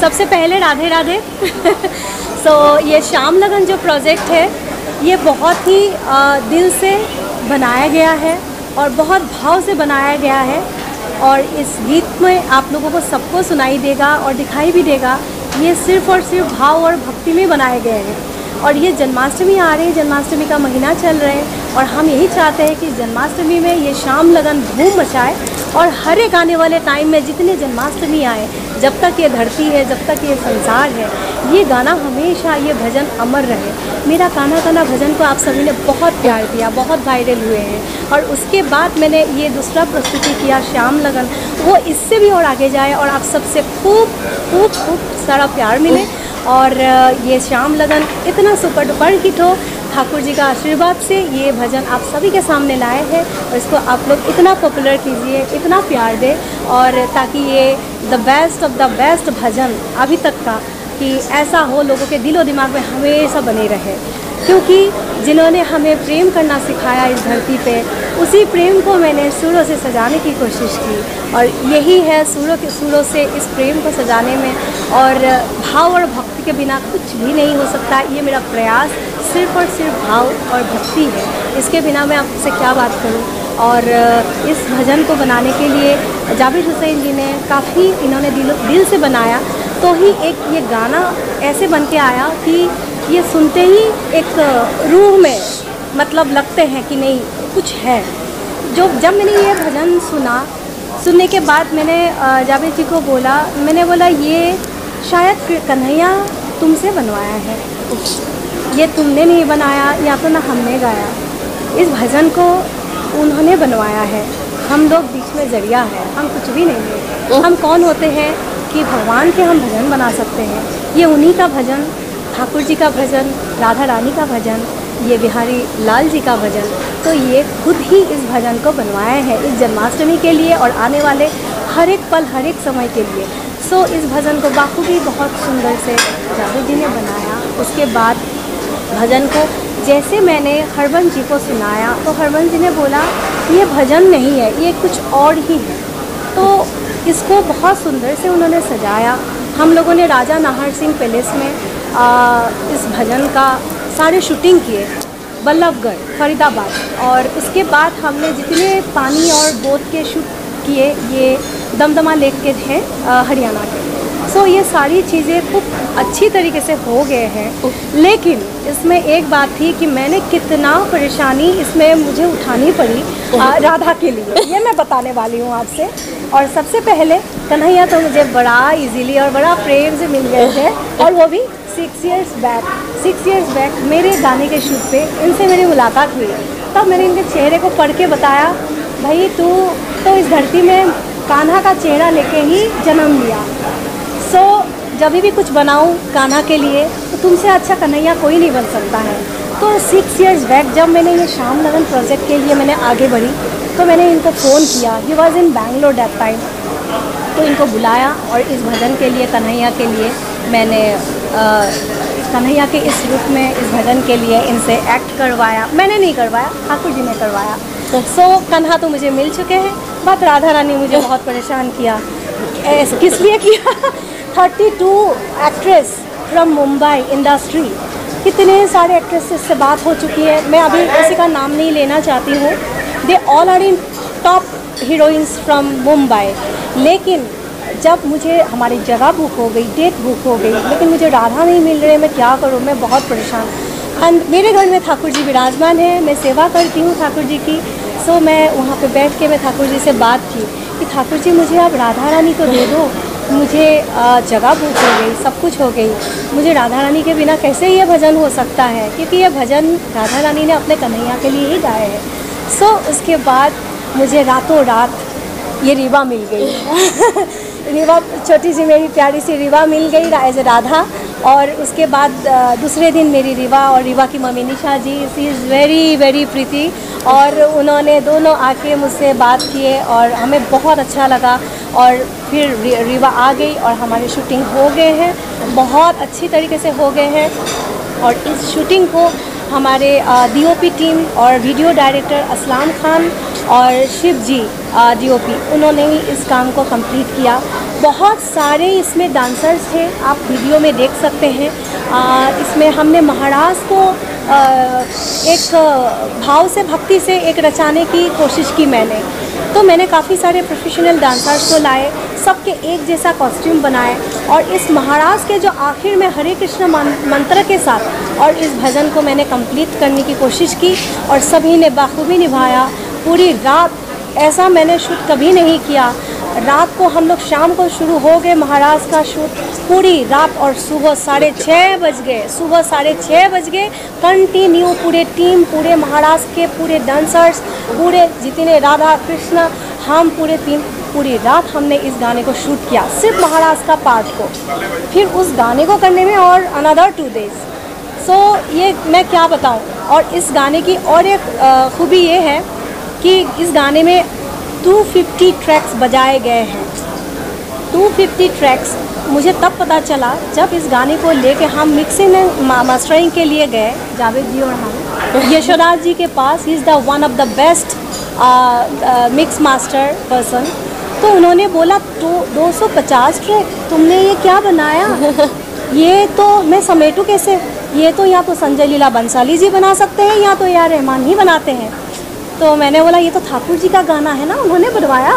सबसे पहले राधे राधे। ये शाम लगन जो प्रोजेक्ट है ये बहुत ही दिल से बनाया गया है और बहुत भाव से बनाया गया है और इस गीत में आप लोगों को सबको सुनाई देगा और दिखाई भी देगा। ये सिर्फ़ और सिर्फ भाव और भक्ति में बनाए गए हैं और ये जन्माष्टमी आ रही है, जन्माष्टमी का महीना चल रहा है और हम यही चाहते हैं कि जन्माष्टमी में ये शाम लगन धूम मचाए और हर एक आने वाले टाइम में जितने जन्माष्टमी आए, जब तक ये धरती है, जब तक ये संसार है, ये गाना हमेशा, ये भजन अमर रहे। मेरा कान्हा कान्हा भजन को आप सभी ने बहुत प्यार दिया, बहुत वायरल हुए हैं और उसके बाद मैंने ये दूसरा प्रस्तुति किया शाम लगन, वो इससे भी और आगे जाए और आप सबसे खूब खूब खूब सारा प्यार मिले और ये शाम लगन इतना सुपर डुपर हिट हो। ठाकुर जी का आशीर्वाद से ये भजन आप सभी के सामने लाए हैं और इसको आप लोग इतना पॉपुलर कीजिए, इतना प्यार दें और ताकि ये the best of the best bhajan अभी तक का कि ऐसा हो लोगों के दिलो दिमाग में हमेशा बने रहे, क्योंकि जिन्होंने हमें प्रेम करना सिखाया इस धरती पे, उसी प्रेम को मैंने सुरों से सजाने की कोशिश की और यही है सुरों से इस प्रेम को सजाने में और भाव और भक्ति के बिना कुछ भी नहीं हो सकता। ये मेरा प्रयास सिर्फ़ और सिर्फ भाव और भक्ति है, इसके बिना मैं आपसे क्या बात करूं। और इस भजन को बनाने के लिए जावेद हुसैन जी ने काफ़ी इन्होंने दिल से बनाया, तो ही एक ये गाना ऐसे बन के आया कि ये सुनते ही एक रूह में मतलब लगते हैं कि नहीं कुछ है। जब मैंने ये भजन सुनने के बाद मैंने जावेद जी को बोला, मैंने बोला ये शायद कन्हैया तुमसे बनवाया है, ये तुमने नहीं बनाया या तो ना हमने गाया, इस भजन को उन्होंने बनवाया है। हम लोग बीच में जरिया है, हम कुछ भी नहीं है। हम कौन होते हैं कि भगवान के हम भजन बना सकते हैं। ये उन्हीं का भजन, ठाकुर जी का भजन, राधा रानी का भजन, ये बिहारी लाल जी का भजन, तो ये खुद ही इस भजन को बनवाए हैं इस जन्माष्टमी के लिए और आने वाले हर एक पल, हर एक समय के लिए। इस भजन को बाखूबी बहुत सुंदर से जावेद जी ने बनाया। उसके बाद भजन को जैसे मैंने हरबंस जी को सुनाया तो हरबंस जी ने बोला ये भजन नहीं है, ये कुछ और ही है। तो इसको बहुत सुंदर से उन्होंने सजाया। हम लोगों ने राजा नाहर सिंह पैलेस में इस भजन का सारे शूटिंग किए, बल्लभगढ़, फरीदाबाद, और उसके बाद हमने जितने पानी और बोट के शूट किए ये दमदमा लेक के हैं हरियाणा के। ये सारी चीज़ें खूब अच्छी तरीके से हो गए हैं, लेकिन इसमें एक बात थी कि मैंने कितना परेशानी इसमें मुझे उठानी पड़ी राधा के लिए, ये मैं बताने वाली हूँ आपसे। और सबसे पहले कन्हैया तो मुझे बड़ा इजीली और बड़ा प्रेम से मिल गए थे और वो भी 6 इयर्स बैक मेरे गाने के शूट पे इनसे मेरी मुलाकात हुई। तब मैंने इनके चेहरे को पढ़ के बताया, भाई तू तो इस धरती में कान्हा का चेहरा लेके ही जन्म लिया, जब भी कुछ बनाऊं कान्हा के लिए तो तुमसे अच्छा कन्हैया कोई नहीं बन सकता है। तो 6 इयर्स बैक जब मैंने ये शाम लगन प्रोजेक्ट के लिए मैंने आगे बढ़ी तो मैंने इनको फ़ोन किया, he was in Bangalore that time, तो इनको बुलाया और इस भजन के लिए, कन्हैया के लिए मैंने कन्हैया के इस रूप में इस भजन के लिए इनसे एक्ट करवाया। मैंने नहीं करवाया, ठाकुर जी ने करवाया। कान्हा तो मुझे मिल चुके हैं, बात राधा रानी मुझे बहुत परेशान किया। किस लिए किया? 32 एक्ट्रेस फ्रॉम मुंबई इंडस्ट्री, कितने सारे एक्ट्रेसेस से बात हो चुकी है, मैं अभी किसी का नाम नहीं लेना चाहती हूँ, they all are in top heroines from Mumbai. लेकिन जब मुझे हमारी जगह बुक हो गई, डेट बुक हो गई, लेकिन मुझे राधा नहीं मिल रहे, मैं क्या करूँ, मैं बहुत परेशान। एंड मेरे घर में ठाकुर जी विराजमान है, मैं सेवा करती हूँ ठाकुर जी की। मैं वहाँ पे बैठ के मैं ठाकुर जी से बात की कि ठाकुर जी मुझे आप राधा रानी को दे दो, मुझे जगह बुक हो गई, सब कुछ हो गई, मुझे राधा रानी के बिना कैसे ये भजन हो सकता है, क्योंकि ये भजन राधा रानी ने अपने कन्हैया के लिए ही गाए हैं। उसके बाद मुझे रातों रात ये रीवा मिल गई रीवा, छोटी सी मेरी प्यारी सी रीवा मिल गई एज ए राधा। और उसके बाद दूसरे दिन मेरी रीवा और रीवा की mummy Nisha ji, she is very very pretty, और उन्होंने दोनों आके मुझसे बात किए और हमें बहुत अच्छा लगा। और फिर रीवा आ गई और हमारी शूटिंग हो गए हैं, बहुत अच्छी तरीके से हो गए हैं। और इस शूटिंग को हमारे DOP टीम और वीडियो डायरेक्टर असलाम खान और शिव जी DOP, उन्होंने ही इस काम को कंप्लीट किया। बहुत सारे इसमें डांसर्स थे, आप वीडियो में देख सकते हैं। इसमें हमने महाराज को एक भाव से, भक्ति से एक रचाने की कोशिश की मैंने। तो मैंने काफ़ी सारे प्रोफेशनल डांसर्स को लाए, सबके एक जैसा कॉस्ट्यूम बनाए और इस महाराज के जो आखिर में हरे कृष्ण मंत्र के साथ और इस भजन को मैंने कंप्लीट करने की कोशिश की और सभी ने बाखूबी निभाया। पूरी रात, ऐसा मैंने शूट कभी नहीं किया। रात को हम लोग, शाम को शुरू हो गए महाराज का शूट, पूरी रात और सुबह 6:30 बज गए। सुबह 6:30 बज गए कंटिन्यू, पूरे टीम, पूरे महाराज के पूरे डांसर्स, पूरे जितने राधा कृष्ण, हम पूरे टीम, पूरी रात हमने इस गाने को शूट किया, सिर्फ महाराज का पार्ट को। फिर उस गाने को करने में और अनदर 2 days। सो ये मैं क्या बताऊँ। और इस गाने की और एक खूबी ये है कि इस गाने में 250 ट्रैक्स बजाए गए हैं। 250 ट्रैक्स मुझे तब पता चला जब इस गाने को लेके हम मिक्सिंग एंड मास्टरिंग के लिए गए, जावेद जी और हम, यशोदास जी के पास। He is the one of the best mix master person. तो उन्होंने बोला, तो 250 ट्रैक तुमने ये क्या बनाया? ये तो मैं समेटू कैसे? ये तो या तो संजय लीला बंसाली जी बना सकते हैं या तो AR रहमान ही बनाते हैं। तो मैंने बोला ये तो ठाकुर जी का गाना है ना, उन्होंने बनवाया।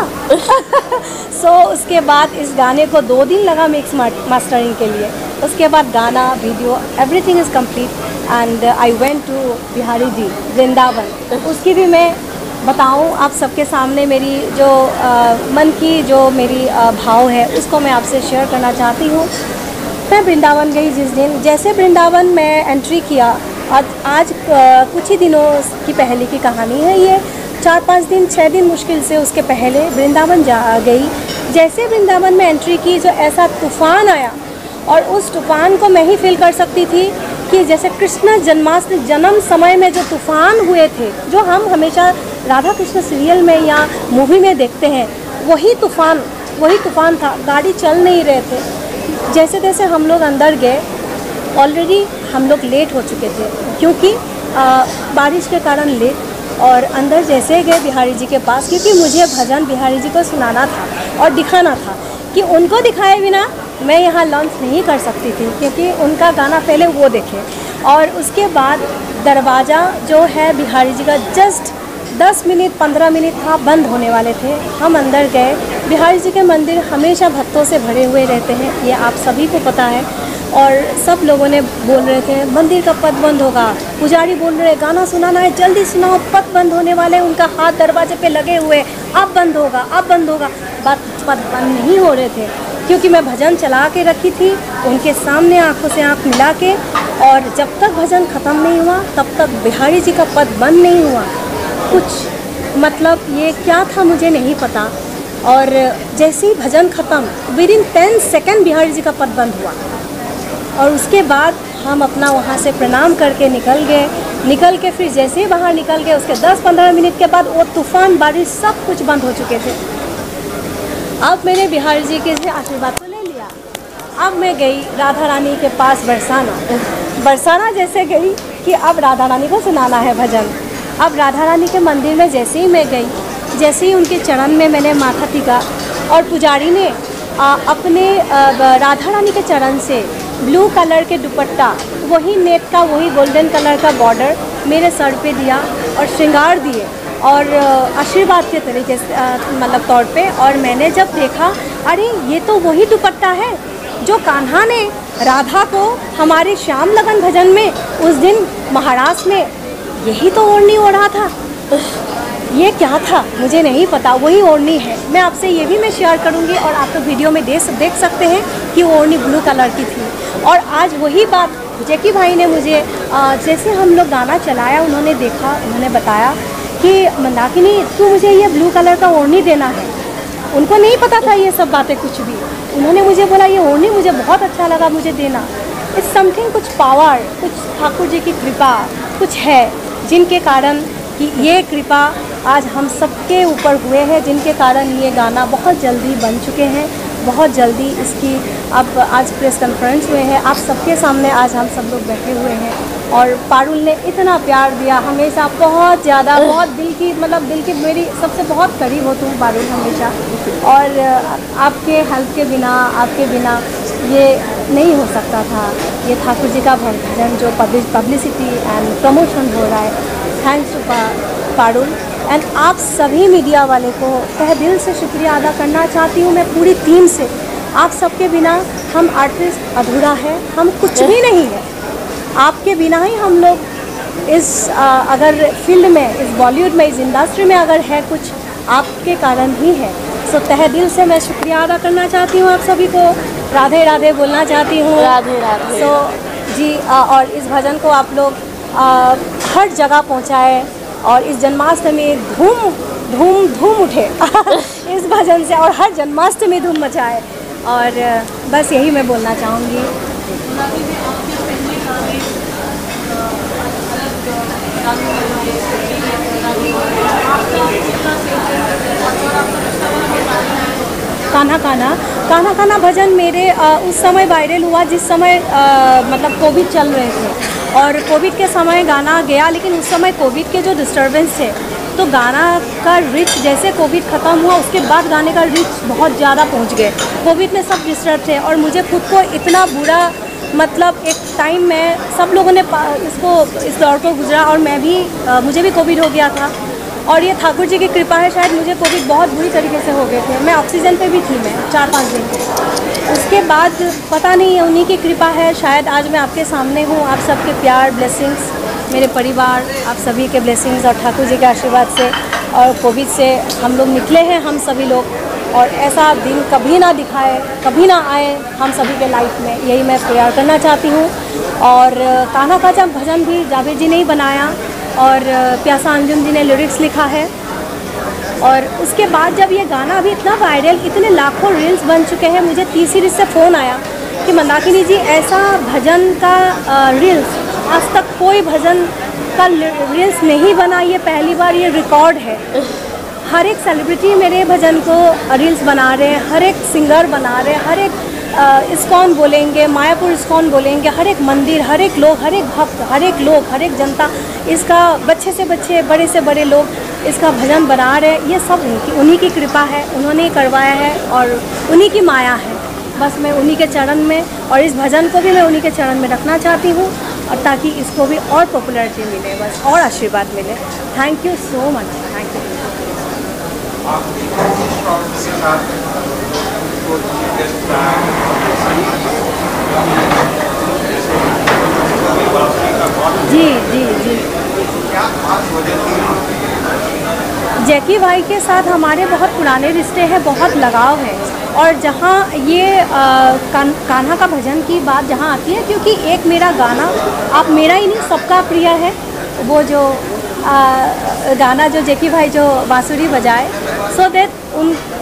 सो उसके बाद इस गाने को 2 दिन लगा मिक्स मास्टरिंग के लिए। उसके बाद गाना, video, everything is complete and I went to Bihari ji Vrindavan. उसकी भी मैं बताऊं आप सबके सामने, मेरी जो मन की जो मेरी भाव है उसको मैं आपसे शेयर करना चाहती हूँ। मैं वृंदावन गई जिस दिन, जैसे वृंदावन में एंट्री किया, आज कुछ ही दिनों की पहले की कहानी है ये, 4-5 दिन 6 दिन मुश्किल से उसके पहले वृंदावन जा गई। जैसे वृंदावन में एंट्री की, जो ऐसा तूफ़ान आया और उस तूफ़ान को मैं ही फील कर सकती थी कि जैसे कृष्ण जन्माष्टमी जन्म समय में जो तूफ़ान हुए थे, जो हम हमेशा राधा कृष्ण सीरियल में या मूवी में देखते हैं, वही तूफ़ान था। गाड़ी चल नहीं रहे थे। जैसे तैसे हम लोग अंदर गए। ऑलरेडी हम लोग लेट हो चुके थे क्योंकि बारिश के कारण लेट। और अंदर जैसे गए बिहारी जी के पास, क्योंकि मुझे भजन बिहारी जी को सुनाना था और दिखाना था कि उनको दिखाए बिना मैं यहाँ लॉन्च नहीं कर सकती थी, क्योंकि उनका गाना पहले वो देखे। और उसके बाद दरवाज़ा जो है बिहारी जी का जस्ट 10 मिनट 15 मिनट था, बंद होने वाले थे। हम अंदर गए। बिहारी जी के मंदिर हमेशा भक्तों से भरे हुए रहते हैं, ये आप सभी को पता है। और सब लोगों ने बोल रहे थे मंदिर का पथ बंद होगा। पुजारी बोल रहे गाना सुनाना है, जल्दी सुनाओ, पथ बंद होने वाले। उनका हाथ दरवाजे पे लगे हुए, अब बंद होगा, अब बंद होगा। पथ बंद नहीं हो रहे थे क्योंकि मैं भजन चला के रखी थी उनके सामने, आंखों से आंख मिला के। और जब तक भजन ख़त्म नहीं हुआ तब तक बिहारी जी का पथ बंद नहीं हुआ। कुछ मतलब ये क्या था मुझे नहीं पता। और जैसे ही भजन ख़त्म, विदिन 10 सेकेंड बिहारी जी का पथ बंद हुआ। और उसके बाद हम अपना वहाँ से प्रणाम करके निकल गए। निकल के फिर जैसे ही बाहर निकल गए, उसके 10-15 मिनट के बाद वो तूफ़ान, बारिश, सब कुछ बंद हो चुके थे। अब मैंने बिहारी जी के से आशीर्वाद तो ले लिया। अब मैं गई राधा रानी के पास बरसाना जैसे गई कि अब राधा रानी को सुनाना है भजन। अब राधा रानी के मंदिर में जैसे ही मैं गई, जैसे ही उनके चरण में मैंने माथा टिका और पुजारी ने अपने राधा रानी के चरण से ब्लू कलर के दुपट्टा, वही नेट का, वही गोल्डन कलर का बॉर्डर मेरे सर पे दिया और श्रृंगार दिए और आशीर्वाद के तरीके से मतलब तौर पे। और मैंने जब देखा, अरे ये तो वही दुपट्टा है जो कान्हा ने राधा को हमारे श्याम लगन भजन में उस दिन महाराज ने यही तो ओढ़नी ओढ़ा था। ये क्या था मुझे नहीं पता, वही ओढ़नी है। मैं आपसे ये भी मैं शेयर करूँगी और आप तो वीडियो में देख सकते हैं कि वो ओढ़नी ब्लू कलर की थी। और आज वही बात जैकी भाई ने मुझे जैसे हम लोग गाना चलाया, उन्होंने देखा, उन्होंने बताया कि मंदाकिनी तू मुझे ये ब्लू कलर का ओढ़नी देना है। उनको नहीं पता था ये सब बातें कुछ भी। उन्होंने मुझे बोला ये ओढ़नी मुझे बहुत अच्छा लगा, मुझे देना। इट्स समथिंग, कुछ पावर, कुछ ठाकुर जी की कृपा कुछ है, जिनके कारण कि ये कृपा आज हम सबके ऊपर हुए हैं, जिनके कारण ये गाना बहुत जल्दी बन चुके हैं। बहुत जल्दी इसकी अब आज प्रेस कॉन्फ्रेंस हुए हैं, आप सबके सामने आज हम सब लोग बैठे हुए हैं। और पारुल ने इतना प्यार दिया हमेशा, बहुत ज़्यादा, बहुत दिल की मेरी सबसे बहुत करीब हो तुम पारुल हमेशा। और आपके हेल्प के बिना, आपके बिना ये नहीं हो सकता था। ये ठाकुर जी का भजन जो पब्लिसिटी एंड प्रमोशन हो रहा है, थैंक्स टू पारुल। एंड आप सभी मीडिया वाले को तहे दिल से शुक्रिया अदा करना चाहती हूँ मैं पूरी टीम से। आप सबके बिना हम आर्टिस्ट अधूरा है, हम कुछ भी नहीं है। आपके बिना ही हम लोग इस अगर फील्ड में, इस बॉलीवुड में, इस इंडस्ट्री में अगर है कुछ, आपके कारण ही है। सो तहे दिल से मैं शुक्रिया अदा करना चाहती हूँ आप सभी को। राधे राधे बोलना चाहती हूँ। राधे राधे। सो जी और इस भजन को आप लोग हर जगह पहुँचाए और इस जन्माष्टमी धूम धूम धूम उठे इस भजन से, और हर जन्माष्टमी धूम मचाए। और बस यही मैं बोलना चाहूँगी। कान्हा कान्हा कान्हा कान्हा भजन मेरे उस समय वायरल हुआ जिस समय मतलब कोविड चल रहे थे, और कोविड के समय गाना गया। लेकिन उस समय कोविड के जो डिस्टर्बेंस थे, तो गाना का रिच, जैसे कोविड ख़त्म हुआ उसके बाद गाने का रिच बहुत ज़्यादा पहुंच गए। कोविड में सब डिस्टर्ब थे और मुझे खुद को इतना बुरा, मतलब एक टाइम में सब लोगों ने इस दौर को गुजरा, और मुझे भी कोविड हो गया था। और ये ठाकुर जी की कृपा है, शायद मुझे कोविड बहुत बुरी तरीके से हो गए थे। मैं ऑक्सीजन पे भी थी, मैं 4-5 दिन। उसके बाद पता नहीं, उन्हीं की कृपा है, शायद आज मैं आपके सामने हूँ। आप सबके प्यार, ब्लेसिंग्स, मेरे परिवार, आप सभी के ब्लेसिंग्स और ठाकुर जी के आशीर्वाद से और कोविड से हम लोग निकले हैं, हम सभी लोग। और ऐसा दिन कभी ना दिखाए, कभी ना आए हम सभी के लाइफ में, यही मैं प्रेयर करना चाहती हूँ। और कान्हा का भजन भी जावेद जी ने ही बनाया और प्यासा अंजुम जी ने लिरिक्स लिखा है। और उसके बाद जब ये गाना अभी इतना वायरल, इतने लाखों रील्स बन चुके हैं, मुझे तीसरी से फ़ोन आया कि मंदाकिनी जी ऐसा भजन का रील्स आज तक कोई भजन का रील्स नहीं बना, ये पहली बार ये रिकॉर्ड है। हर एक सेलिब्रिटी मेरे भजन को रील्स बना रहे हैं, हर एक सिंगर बना रहे हैं, हर एक इस्कॉन बोलेंगे, मायापुर इस्कॉन बोलेंगे, हर एक मंदिर, हर एक लोग, हर एक भक्त, हर एक लोग, हर एक जनता इसका, बच्चे से बच्चे, बड़े से बड़े लोग इसका भजन बना रहे हैं। ये सब उन्हीं की कृपा है, उन्होंने ही करवाया है और उन्हीं की माया है। बस मैं उन्हीं के चरण में, और इस भजन को भी मैं उन्हीं के चरण में रखना चाहती हूँ, और ताकि इसको भी और पॉपुलैरिटी मिले, बस और आशीर्वाद मिले। Thank you so much, thank you. जी जी जी, जैकी भाई के साथ हमारे बहुत पुराने रिश्ते हैं, बहुत लगाव है। और जहाँ ये कान्हा का भजन की बात जहाँ आती है, क्योंकि एक मेरा गाना, आप मेरा ही नहीं सबका प्रिय है, वो जो गाना जो जैकी भाई जो बांसुरी बजाए, सो दैट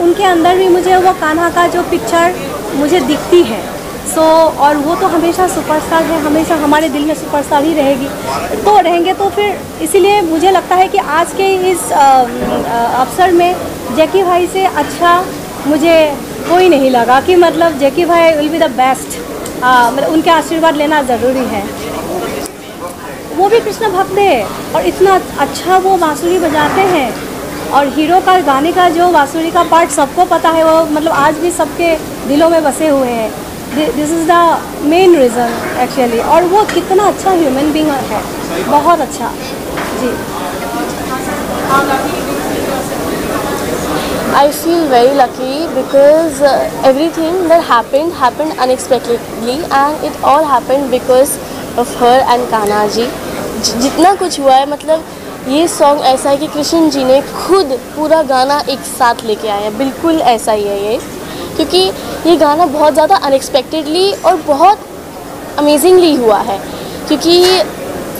उनके अंदर भी मुझे वो कान्हा का जो पिक्चर मुझे दिखती है। सो और वो तो हमेशा सुपरस्टार है, हमेशा हमारे दिल में सुपरस्टार ही रहेंगे। तो फिर इसीलिए मुझे लगता है कि आज के इस अवसर में जैकी भाई से अच्छा मुझे कोई नहीं लगा, कि मतलब जैकी भाई विल बी द बेस्ट। मतलब उनके आशीर्वाद लेना ज़रूरी है। वो भी कृष्ण भक्त है और इतना अच्छा वो बांसुरी बजाते हैं, और हीरो का गाने का जो बांसुरी का पार्ट सबको पता है, वो मतलब आज भी सबके दिलों में बसे हुए हैं। This is the main reason actually. और वो कितना अच्छा ह्यूमन बीइंग है, बहुत अच्छा जी। I feel very lucky because everything that happened unexpectedly, and it all happened because of her and Kanha ji. जितना कुछ हुआ है, मतलब ये सॉन्ग ऐसा है कि कृष्ण जी ने खुद पूरा गाना एक साथ लेके आए हैं, बिल्कुल ऐसा ही है ये। क्योंकि ये गाना बहुत ज़्यादा अनएक्सपेक्टेडली और बहुत अमेजिंगली हुआ है। क्योंकि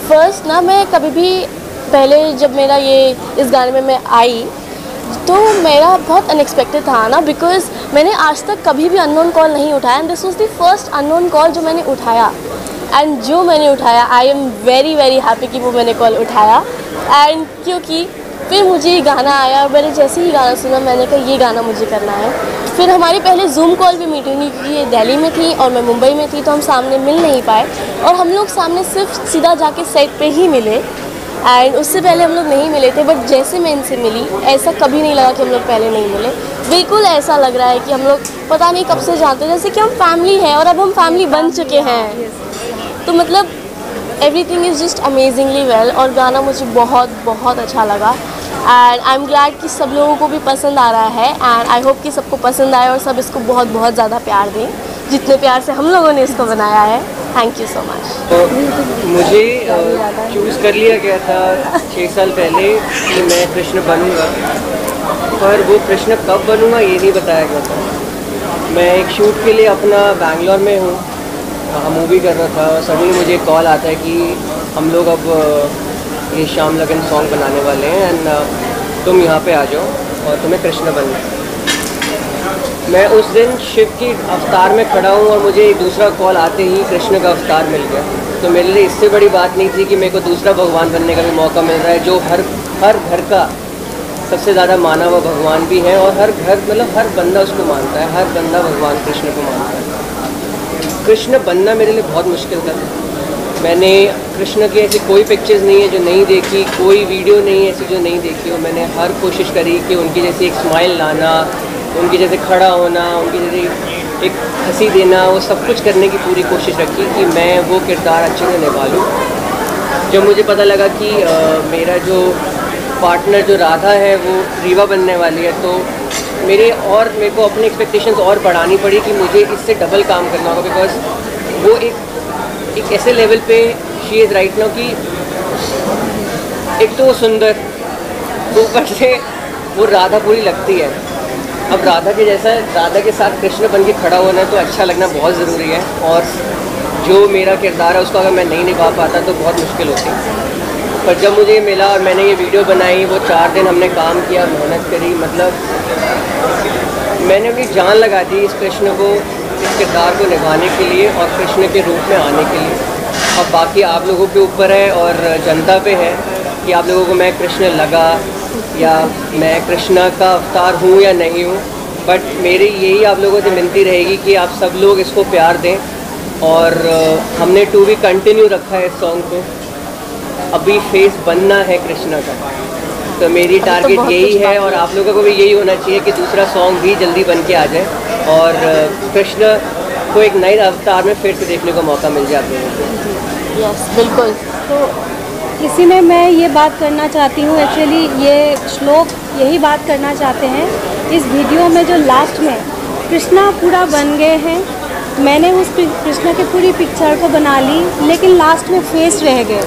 फर्स्ट ना, मैं कभी भी पहले जब मेरा ये इस गाने में मैं आई, तो मेरा बहुत अनएक्सपेक्टेड था ना, बिकॉज मैंने आज तक कभी भी अननोन कॉल नहीं उठाया, and this was the first unknown call जो मैंने उठाया। एंड जो मैंने उठाया, I am very very happy कि वो मैंने कॉल उठाया। एंड क्योंकि फिर मुझे ये गाना आया, और मैंने जैसे ही गाना सुना, मैंने कहा ये गाना मुझे करना है। फिर हमारी पहले जूम कॉल पे मीटिंग हुई क्योंकि ये दिल्ली में थी और मैं मुंबई में थी, तो हम सामने मिल नहीं पाए और हम लोग सामने सिर्फ सीधा जाके सेट पे ही मिले एंड उससे पहले हम लोग नहीं मिले थे। बट जैसे मैं इनसे मिली ऐसा कभी नहीं लगा कि हम लोग पहले नहीं मिले, बिल्कुल ऐसा लग रहा है कि हम लोग पता नहीं कब से जानते हैं, जैसे कि हम फैमिली हैं और अब हम फैमिली बन चुके हैं। तो मतलब everything is just amazingly well और गाना मुझे बहुत बहुत अच्छा लगा एंड आई एम ग्लैड कि सब लोगों को भी पसंद आ रहा है एंड आई होप कि सबको पसंद आए और सब इसको बहुत बहुत ज़्यादा प्यार दें जितने प्यार से हम लोगों ने इसको बनाया है। Thank you so much. तो मुझे चूज़ कर लिया गया था 6 साल पहले कि मैं कृष्ण बनूंगा, पर वो कृष्ण कब बनूंगा ये नहीं बताया गया था। मैं एक शूट के लिए अपना बैंगलोर में हूँ, मूवी कर रहा था और सडनली मुझे कॉल आता है कि हम लोग अब ये शाम लगन सॉन्ग बनाने वाले हैं एंड तुम यहाँ पे आ जाओ और तुम्हें कृष्ण बनना है। मैं उस दिन शिव की अवतार में खड़ा हूँ और मुझे एक दूसरा कॉल आते ही कृष्ण का अवतार मिल गया। तो मेरे लिए इससे बड़ी बात नहीं थी कि मेरे को दूसरा भगवान बनने का भी मौका मिल रहा है, जो हर घर का सबसे ज़्यादा माना हुआ भगवान भी है और हर घर मतलब हर बंदा उसको मानता है, हर बंदा भगवान कृष्ण को मानता है। कृष्ण बनना मेरे लिए बहुत मुश्किल था। मैंने कृष्ण की ऐसी कोई पिक्चर्स नहीं है जो नहीं देखी, कोई वीडियो नहीं है ऐसी जो नहीं देखी और मैंने हर कोशिश करी कि उनकी जैसी एक स्माइल लाना, उनकी जैसे खड़ा होना, उनकी जैसे एक हंसी देना, वो सब कुछ करने की पूरी कोशिश रखी कि मैं वो किरदार अच्छे से निभा लूँ। जब मुझे पता लगा कि मेरा जो पार्टनर जो राधा है वो रीवा बनने वाली है, तो मेरे को अपनी एक्सपेक्टेशंस और बढ़ानी पड़ी कि मुझे इससे डबल काम करना होगा, बिकॉज वो एक ऐसे लेवल पे शी इज़ राइट नाउ कि एक तो वो सुंदर, ऊपर से वो राधा पूरी लगती है। अब राधा के जैसा राधा के साथ कृष्ण बन के खड़ा होना तो अच्छा लगना बहुत ज़रूरी है और जो मेरा किरदार है उसको अगर मैं नहीं निभा पाता तो बहुत मुश्किल होती। पर जब मुझे मिला और मैंने ये वीडियो बनाई, वो 4 दिन हमने काम किया, मेहनत करी, मतलब मैंने अपनी जान लगा दी इस कृष्ण को, इस किरदार को निभाने के लिए और कृष्ण के रूप में आने के लिए। अब बाकी आप लोगों के ऊपर है और जनता पे है कि आप लोगों को मैं कृष्ण लगा या मैं कृष्ण का अवतार हूँ या नहीं हूँ, बट मेरी यही आप लोगों से विनती रहेगी कि आप सब लोग इसको प्यार दें। और हमने टू भी कंटिन्यू रखा है इस सॉन्ग को, अभी फेस बनना है कृष्ण का, तो मेरी टारगेट यही है और आप लोगों को भी यही होना चाहिए कि दूसरा सॉन्ग भी जल्दी बन के आ जाए और कृष्ण को एक नए अवतार में फिर से देखने का मौका मिल जाए आप लोगों को। यस बिल्कुल। तो इसी में मैं ये बात करना चाहती हूँ, एक्चुअली ये श्लोक यही बात करना चाहते हैं इस वीडियो में जो लास्ट में कृष्णा पूरा बन गए हैं। मैंने उस कृष्णा की पूरी पिक्चर को बना ली, लेकिन लास्ट में फेस रह गए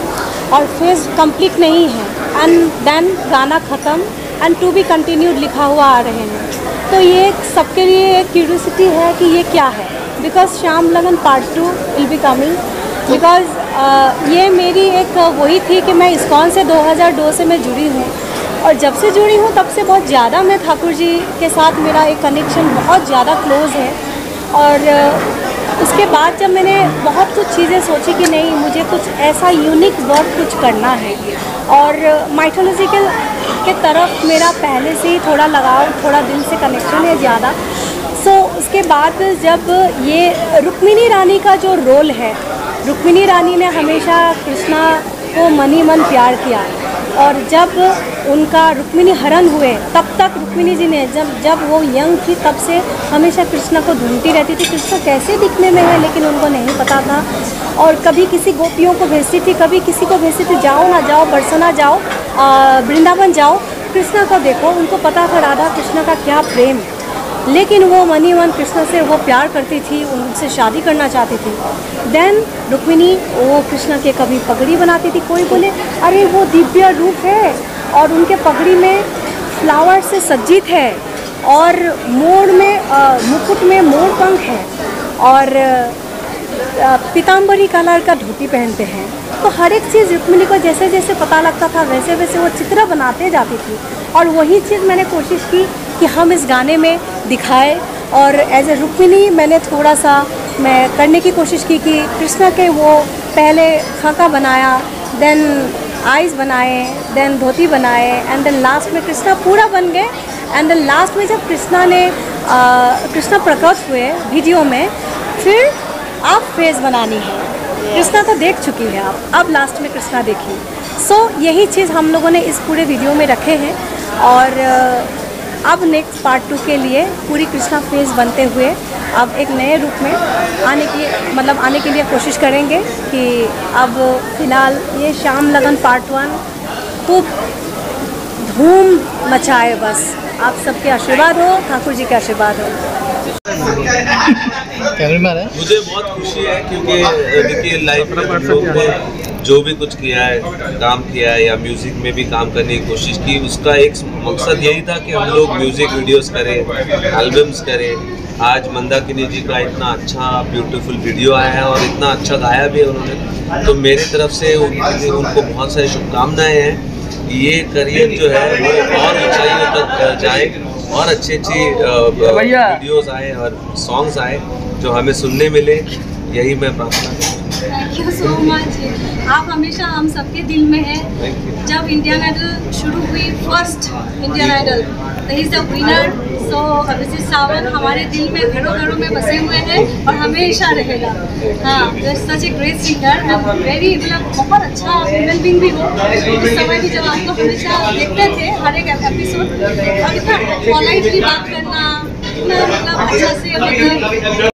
और फेस कंप्लीट नहीं है एंड देन गाना ख़त्म एंड टू बी कंटिन्यूड लिखा हुआ आ रहे हैं। तो ये सबके लिए एक क्यूरियोसिटी है कि ये क्या है, बिकॉज श्याम लगन part 2 will be coming, because ये मेरी एक वही थी कि मैं इस्कॉन से 2002 से मैं जुड़ी हूँ और जब से जुड़ी हूँ तब से बहुत ज़्यादा मैं ठाकुर जी के साथ मेरा एक कनेक्शन बहुत ज़्यादा क्लोज़ है। और उसके बाद जब मैंने बहुत कुछ चीज़ें सोची कि नहीं मुझे कुछ ऐसा यूनिक वर्क कुछ करना है और माइथोलॉजिकल के तरफ मेरा पहले से ही थोड़ा लगाव, थोड़ा दिल से कनेक्शन है ज़्यादा। सो उसके बाद जब ये रुक्मिणी रानी का जो रोल है, रुक्मिणी रानी ने हमेशा कृष्णा को मन ही मन प्यार किया और जब उनका रुक्मिणी हरण हुए तब तक रुक्मिणी जी ने जब वो यंग थी तब से हमेशा कृष्णा को ढूंढती रहती थी, कृष्णा कैसे दिखने में है, लेकिन उनको नहीं पता था। और कभी किसी गोपियों को भेजती थी, कभी किसी को भेजती थी, जाओ ना जाओ बरसना जाओ, वृंदावन जाओ, कृष्णा को देखो। उनको पता था राधा कृष्णा का क्या प्रेम है, लेकिन वो मनी मन कृष्ण से वो प्यार करती थी, उनसे शादी करना चाहती थी। देन रुक्मिणी वो कृष्ण के कभी पगड़ी बनाती थी, कोई बोले अरे वो दिव्य रूप है और उनके पगड़ी में फ्लावर से सज्जित है और मोर में मुकुट में मोर पंख है और पीताम्बरी कलर का धोती पहनते हैं। तो हर एक चीज़ रुक्मिणी को जैसे जैसे पता लगता था वैसे वैसे वो चित्र बनाते जाती थी और वही चीज़ मैंने कोशिश की कि हम इस गाने में दिखाए। और एज ए रुक्मिणी मैंने थोड़ा सा मैं करने की कोशिश की कि कृष्णा के वो पहले खाका बनाया, देन आइज़ बनाए, देन धोती बनाए एंड देन लास्ट में कृष्णा पूरा बन गए। एंड देन लास्ट में जब कृष्णा ने कृष्णा प्रकट हुए वीडियो में, फिर आप फेस बनानी है। कृष्णा तो देख चुकी है आप, अब लास्ट में कृष्णा देखिए। सो यही चीज़ हम लोगों ने इस पूरे वीडियो में रखे हैं, और अब नेक्स्ट पार्ट 2 के लिए पूरी कृष्णा फेस बनते हुए अब एक नए रूप में आने के लिए कोशिश करेंगे कि अब फिलहाल ये श्याम लगन पार्ट 1 खूब धूम मचाए। बस आप सबके आशीर्वाद हो, ठाकुर जी के आशीर्वाद हो। मुझे बहुत खुशी है क्योंकि देखिए लाइफ में हम लोग ने जो भी कुछ किया है, काम किया है या म्यूज़िक में भी काम करने की कोशिश की, उसका एक मकसद यही था कि हम लोग म्यूज़िक वीडियोस करें, एल्बम्स करें। आज मंदाकिनी जी का इतना अच्छा ब्यूटीफुल वीडियो आया है और इतना अच्छा गाया भी है उन्होंने, तो मेरी तरफ से उनको बहुत सारी शुभकामनाएँ हैं। ये करियर जो है वो और ऊंचाइयों तक जाए और अच्छी वीडियोस आए और सॉन्ग्स आए जो हमें सुनने मिले, यही मैं प्रार्थना करता हूँ। Thank you so much. आप हमेशा हम सबके दिल में हैं। जब इंडियन आइडल शुरू हुई, फर्स्ट इंडियन आइडल, तो ही इज द विनर। सो अभिजीत सावंत हमारे दिल में घरों घरों में बसे हुए हैं और हमेशा रहेगा। हाँ, such a great singer and very, मतलब बहुत अच्छा ह्यूमन बीइंग भी हो। उस समय भी जब आपको हमेशा देखते थे हर एक एपिसोड, और इतना पोलाइटली बात करना, इतना मतलब अच्छा से मतलब